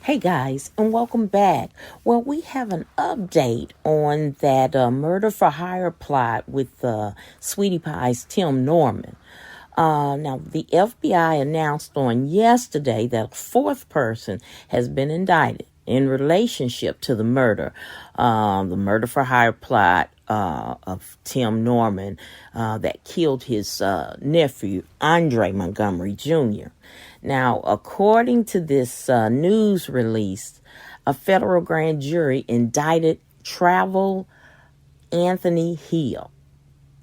Hey guys, and welcome back. Well, we have an update on that murder for hire plot with Sweetie Pie's Tim Norman. Now, the FBI announced on yesterday that a fourth person has been indicted in relationship to the murder for hire plot of Tim Norman that killed his nephew, Andre Montgomery Jr. Now, according to this news release, a federal grand jury indicted Travel Anthony Hill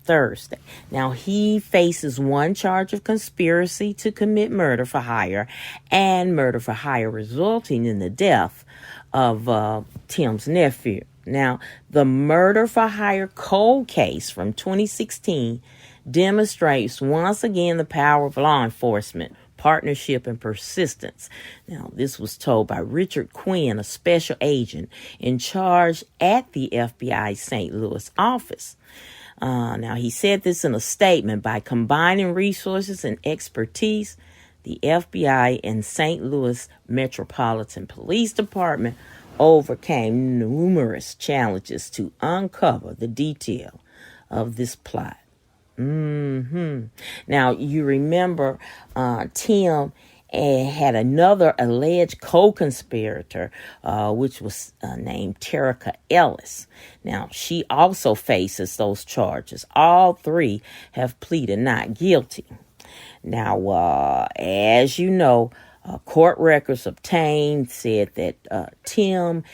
Thursday. Now, he faces one charge of conspiracy to commit murder for hire and murder for hire resulting in the death of Tim's nephew. Now, the murder for hire cold case from 2016 demonstrates once again the power of law enforcement, partnership, and persistence. Now, this was told by Richard Quinn, a special agent in charge at the FBI St. Louis office. Now, he said this in a statement: by combining resources and expertise, the FBI and St. Louis Metropolitan Police Department overcame numerous challenges to uncover the detail of this plot. Now, you remember Tim had another alleged co-conspirator, which was named Terica Ellis. Now, she also faces those charges. All three have pleaded not guilty. Now, as you know, court records obtained said that Tim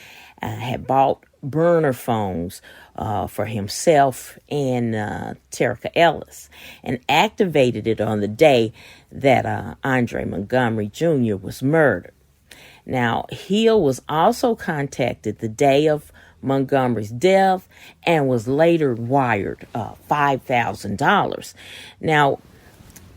had bought burner phones for himself and Terica Ellis and activated it on the day that Andre Montgomery Jr. was murdered. Now, Hill was also contacted the day of Montgomery's death and was later wired $5,000. Now,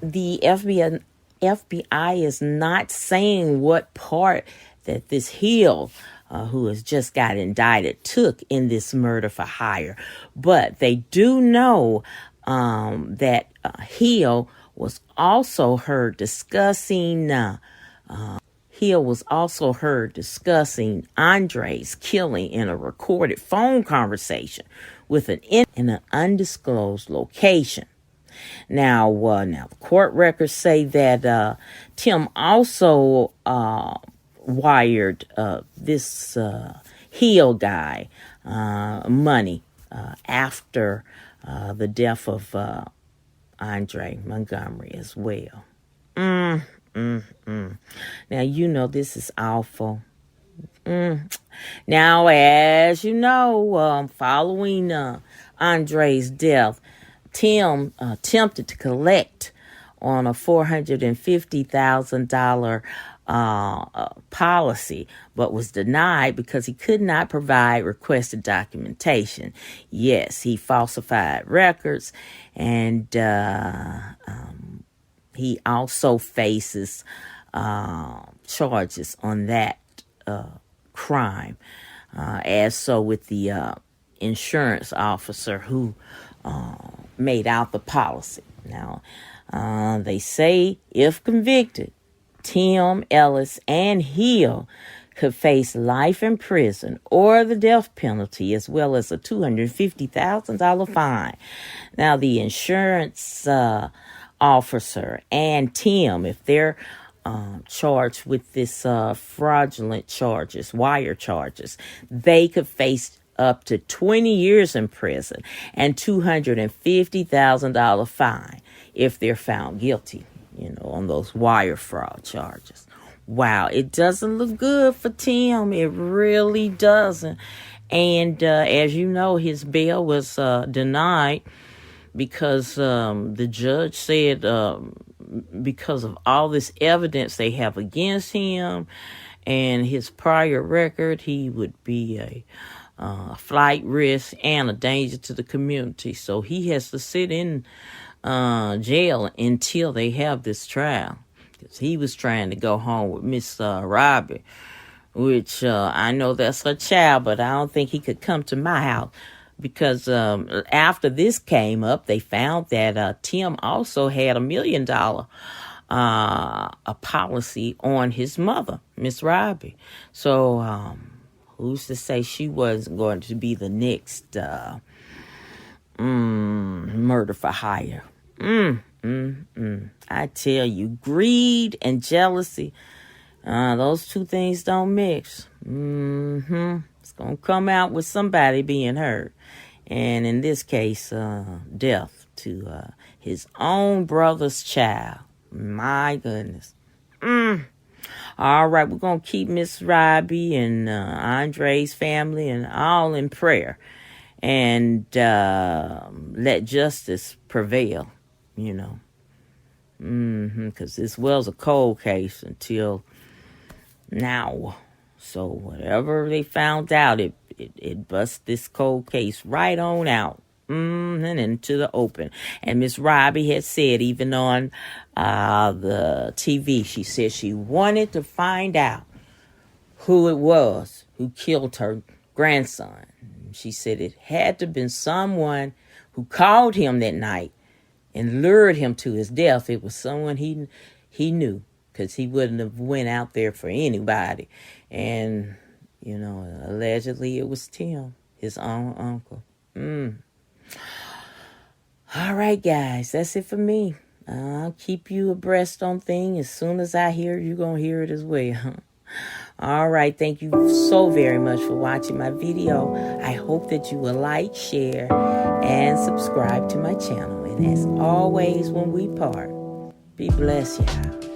the FBI is not saying what part that this Hill, who has just got indicted, took in this murder for hire. But they do know that Hill was also heard discussing Andre's killing in a recorded phone conversation with in an undisclosed location. Now, the court records say that Tim also wired this Hill guy money after the death of Andre Montgomery as well. Now, you know this is awful. Now, as you know, following Andre's death, Tim attempted to collect on a $450,000 policy, but was denied because he could not provide requested documentation. Yes, he falsified records, and he also faces charges on that crime, as so with the insurance officer who made out the policy. Now, they say if convicted, Tim, Ellis, and Hill could face life in prison or the death penalty, as well as a $250,000 fine. Now, the insurance officer and Tim, if they're charged with this fraudulent charges, wire charges, they could face up to 20 years in prison and $250,000 fine if they're found guilty, on those wire fraud charges. Wow, it doesn't look good for Tim. It really doesn't. And as you know, his bail was denied because the judge said because of all this evidence they have against him and his prior record, he would be a flight risk and a danger to the community. So he has to sit in jail until they have this trial. Because he was trying to go home with Miss ROBBIE, which I know that's her child, but I don't think he could come to my house. Because after this came up, they found that Tim also had $1 million a policy on his mother, Miss Robbie. So who's to say she wasn't going to be the next murder for hire? I tell you, greed and jealousy, those two things don't mix. It's going to come out with somebody being hurt. And in this case, death to his own brother's child. My goodness. All right, we're going to keep Miss Robbie and Andre's family and all in prayer. And let justice prevail, you know. Because this was a cold case until now. So whatever they found out, it bust this cold case right on out. And into the open. And Miss Robbie had said, even on the TV, she said she wanted to find out who it was who killed her grandson. She said it had to have been someone who called him that night and lured him to his death. It was someone he knew, because he wouldn't have went out there for anybody. And, you know, allegedly it was Tim, his own uncle. All right, guys, that's it for me. I'll keep you abreast on things. As soon as I hear it, you're going to hear it as well. All right, thank you so very much for watching my video. I hope that you will like, share, and subscribe to my channel. And as always, when we part, be blessed, y'all.